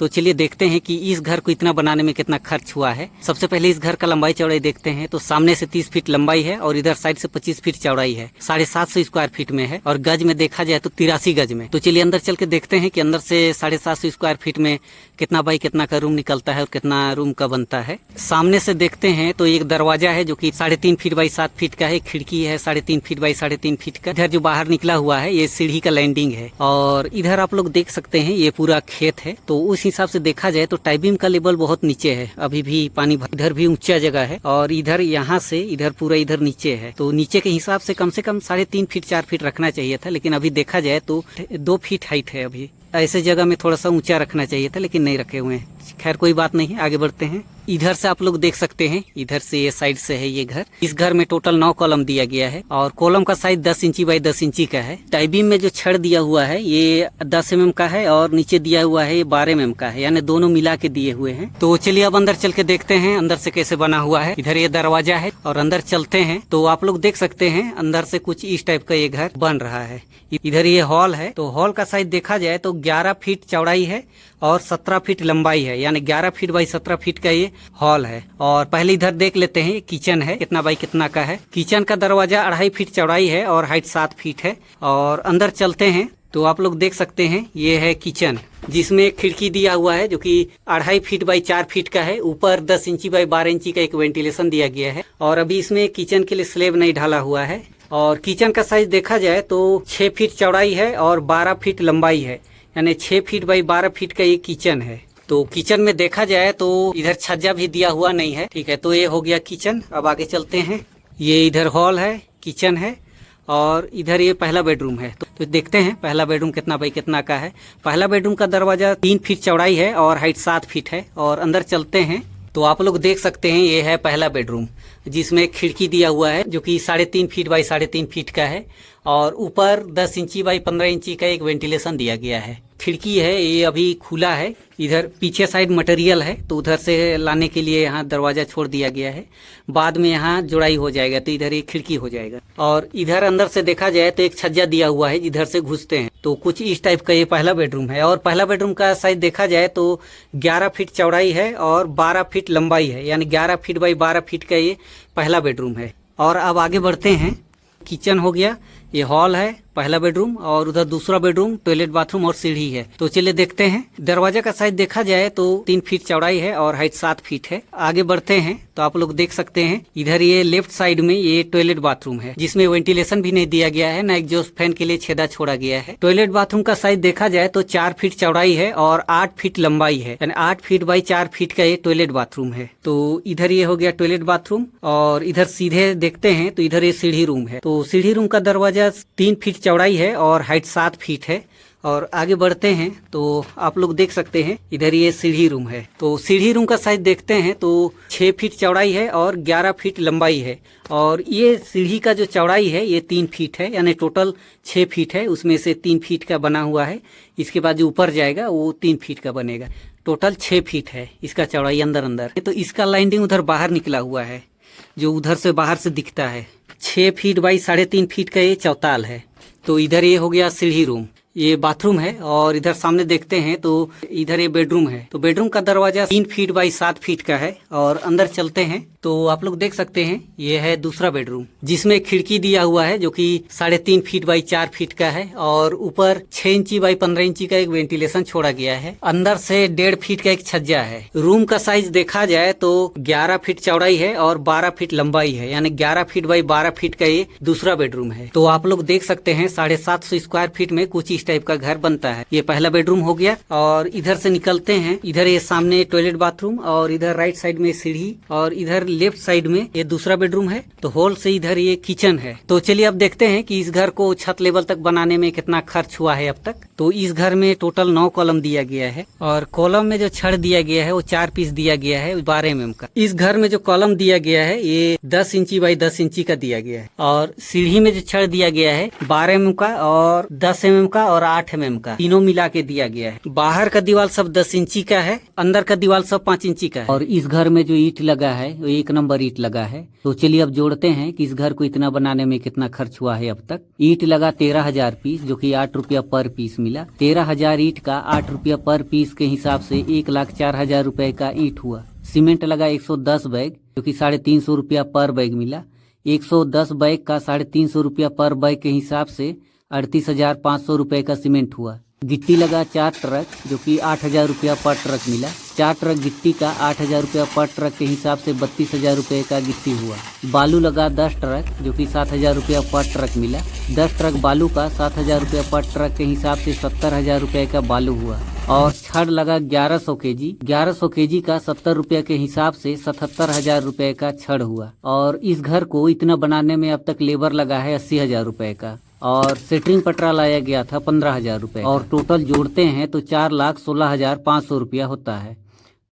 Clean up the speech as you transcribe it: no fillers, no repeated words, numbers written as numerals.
तो चलिए देखते हैं कि इस घर को इतना बनाने में कितना खर्च हुआ है। सबसे पहले इस घर का लंबाई चौड़ाई देखते हैं। तो सामने से 30 फीट लंबाई है और इधर साइड से 25 फीट चौड़ाई है, 750 स्क्वायर फीट में है और गज में देखा जाए तो 83 गज में। तो चलिए अंदर चल के देखते हैं कि अंदर से 750 स्क्वायर फीट में कितना बाई कितना का रूम निकलता है और कितना रूम का बनता है। सामने से देखते हैं तो एक दरवाजा है जो कि 3.5 फीट बाई 7 फीट का है, खिड़की है 3.5 फीट बाई 3.5 फीट का। इधर जो बाहर निकला हुआ है ये सीढ़ी का लैंडिंग है और इधर आप लोग देख सकते हैं ये पूरा खेत है। तो उस हिसाब से देखा जाए तो टाइबिंग का लेवल बहुत नीचे है, अभी भी पानी इधर भी ऊंचा जगह है और इधर यहाँ से इधर पूरा इधर नीचे है। तो नीचे के हिसाब से कम 3.5 फीट 4 फीट रखना चाहिए था, लेकिन अभी देखा जाए तो 2 फीट हाइट है। अभी ऐसे जगह में थोड़ा सा ऊंचा रखना चाहिए था, लेकिन नहीं रखे हुए हैं। खैर कोई बात नहीं है, आगे बढ़ते हैं। इधर से आप लोग देख सकते हैं, इधर से ये साइड से है ये घर। इस घर में टोटल 9 कॉलम दिया गया है और कॉलम का साइज 10 इंची बाई 10 इंची का है। टाइबिंग में जो छड़ दिया हुआ है ये 10 mm का है और नीचे दिया हुआ है ये 12 mm का है, यानी दोनों मिला के दिए हुए हैं। तो चलिए अब अंदर चल के देखते हैं अंदर से कैसे बना हुआ है। इधर ये दरवाजा है और अंदर चलते हैं तो आप लोग देख सकते हैं अंदर से कुछ इस टाइप का ये घर बन रहा है। इधर ये हॉल है, तो हॉल का साइज देखा जाए तो 11 फीट चौड़ाई है और 17 फीट लंबाई है, यानी 11 फीट बाई 17 फीट का ये हॉल है। और पहले इधर देख लेते हैं किचन है कितना बाई कितना का है। किचन का दरवाजा 2.5 फीट चौड़ाई है और हाइट 7 फीट है। और अंदर चलते हैं तो आप लोग देख सकते हैं ये है किचन, जिसमें एक खिड़की दिया हुआ है जो कि 2.5 फीट बाई 4 फीट का है। ऊपर 10 इंची बाई 12 इंची का एक वेंटिलेशन दिया गया है और अभी इसमें किचन के लिए स्लेब नहीं ढाला हुआ है। और किचन का साइज देखा जाए तो 6 फीट चौड़ाई है और 12 फीट लंबाई है, यानी 6 फीट बाई 12 फीट का ये किचन है। तो किचन में देखा जाए तो इधर छज्जा भी दिया हुआ नहीं है। ठीक है, तो ये हो गया किचन। अब आगे चलते हैं। ये इधर हॉल है, किचन है और इधर ये पहला बेडरूम है। तो देखते हैं पहला बेडरूम कितना बाई कितना का है। पहला बेडरूम का दरवाजा 3 फीट चौड़ाई है और हाइट 7 फीट है। और अंदर चलते हैं तो आप लोग देख सकते हैं ये है पहला बेडरूम, जिसमें एक खिड़की दिया हुआ है जो कि 3.5 फीट बाई 3.5 फीट का है और ऊपर 10 इंची बाई 15 इंची का एक वेंटिलेशन दिया गया है। खिड़की है ये अभी खुला है। इधर पीछे साइड मटेरियल है तो उधर से लाने के लिए यहाँ दरवाजा छोड़ दिया गया है, बाद में यहाँ जुड़ाई हो जाएगा तो इधर एक खिड़की हो जाएगा। और इधर अंदर से देखा जाए तो एक छज्जा दिया हुआ है जिधर से घुसते हैं। तो कुछ इस टाइप का ये पहला बेडरूम है और पहला बेडरूम का साइज देखा जाए तो 11 फीट चौड़ाई है और 12 फीट लंबाई है, यानी 11 फीट बाई 12 फीट का ये पहला बेडरूम है। और अब आगे बढ़ते हैं। किचन हो गया, ये हॉल है पहला बेडरूम और उधर दूसरा बेडरूम, टॉयलेट बाथरूम और सीढ़ी है। तो चलिए देखते हैं। दरवाजा का साइज देखा जाए तो 3 फीट चौड़ाई है और हाइट 7 फीट है। आगे बढ़ते हैं तो आप लोग देख सकते हैं इधर ये लेफ्ट साइड में ये टॉयलेट बाथरूम है, जिसमें वेंटिलेशन भी नहीं दिया गया है, न एग्जॉस्ट फैन के लिए छेदा छोड़ा गया है। टॉयलेट बाथरूम का साइज देखा जाए तो 4 फीट चौड़ाई है और 8 फीट लंबाई है, यानी 8 फीट बाई 4 फीट का ये टॉयलेट बाथरूम है। तो इधर ये हो गया टॉयलेट बाथरूम और इधर सीधे देखते हैं तो इधर ये सीढ़ी रूम है। तो सीढ़ी रूम का दरवाजा 3 फीट चौड़ाई है और हाइट 7 फीट है। और आगे बढ़ते हैं तो आप लोग देख सकते हैं इधर ये सीढ़ी रूम है। तो सीढ़ी रूम का साइज देखते हैं तो 6 फीट चौड़ाई है और 11 फीट लंबाई है। और ये सीढ़ी का जो चौड़ाई है ये 3 फीट है, यानी टोटल 6 फीट है, उसमें से 3 फीट का बना हुआ है। इसके बाद जो ऊपर जाएगा वो 3 फीट का बनेगा। टोटल 6 फीट है इसका चौड़ाई अंदर अंदर। तो इसका लाइनिंग उधर बाहर निकला हुआ है जो उधर से बाहर से दिखता है। 6 फीट बाई 3.5 फीट का ये चौताल है। तो इधर ये हो गया सीढ़ी रूम, ये बाथरूम है। और इधर सामने देखते हैं तो इधर ये बेडरूम है। तो बेडरूम का दरवाजा 3 फीट बाई 7 फीट का है। और अंदर चलते हैं तो आप लोग देख सकते हैं ये है दूसरा बेडरूम, जिसमें खिड़की दिया हुआ है जो कि 3.5 फीट बाई 4 फीट का है और ऊपर 6 इंची बाई 15 इंची का एक वेंटिलेशन छोड़ा गया है। अंदर से 1.5 फीट का एक छज्जा है। रूम का साइज देखा जाए तो 11 फीट चौड़ाई है और 12 फीट लंबाई है, यानी 11 फीट बाई 12 फीट का ये दूसरा बेडरूम है। तो आप लोग देख सकते हैं 750 स्क्वायर फीट में कुछ इस टाइप का घर बनता है। ये पहला बेडरूम हो गया। और इधर से निकलते हैं, इधर ये सामने टॉयलेट बाथरूम और इधर राइट साइड में सीढ़ी और इधर लेफ्ट साइड में ये दूसरा बेडरूम है। तो हॉल से इधर ये किचन है। तो चलिए अब देखते हैं कि इस घर को छत लेवल तक बनाने में कितना खर्च हुआ है अब तक। तो इस घर में टोटल 9 कॉलम दिया गया है और कॉलम में जो छड़ दिया गया है वो 4 पीस दिया गया है 12 mm का। इस घर में जो कॉलम दिया गया है ये 10 इंची बाई 10 इंची का दिया गया है। और सीढ़ी में जो छड़ दिया गया है 12 mm का और 10 mm का और 8 mm का, तीनों मिला के दिया गया है। बाहर का दीवार सब 10 इंची का है, अंदर का दीवार सब 5 इंची का है। और इस घर में जो ईंट लगा है वो एक नंबर ईंट लगा है। तो चलिए अब जोड़ते हैं कि इस घर को इतना बनाने में कितना खर्च हुआ है अब तक। ईंट लगा 13,000 पीस, जो कि 8 रुपया पर पीस मिला। 13,000 ईंट का 8 रुपया पर पीस के हिसाब से 1,04,000 रुपए का ईंट हुआ। सीमेंट लगा 110 बैग, जो कि 350 रुपया पर बैग मिला। 110 बैग का 350 रुपया पर बैग के हिसाब से 38,500 रुपए का सीमेंट हुआ। गिट्टी लगा 4 ट्रक, जो कि 8,000 रुपया पर ट्रक मिला। 4 ट्रक गिट्टी का 8,000 रुपया पर ट्रक के हिसाब से 32,000 रुपये का गिट्टी हुआ। बालू लगा 10 ट्रक, जो कि 7,000 रुपया पर ट्रक मिला। 10 ट्रक बालू का 7,000 रुपया पर ट्रक के हिसाब से 70,000 रुपये का बालू हुआ। और छड़ लगा 1100 केजी, 1100 केजी का 70 रुपये के हिसाब से 77,000 रुपये का छड़ हुआ। और इस घर को इतना बनाने में अब तक लेबर लगा है 80,000 रुपये का, और सेटरिंग पटरा लाया गया था 15,000 रुपये, और टोटल जोड़ते हैं तो 4,16,500 रुपया होता है।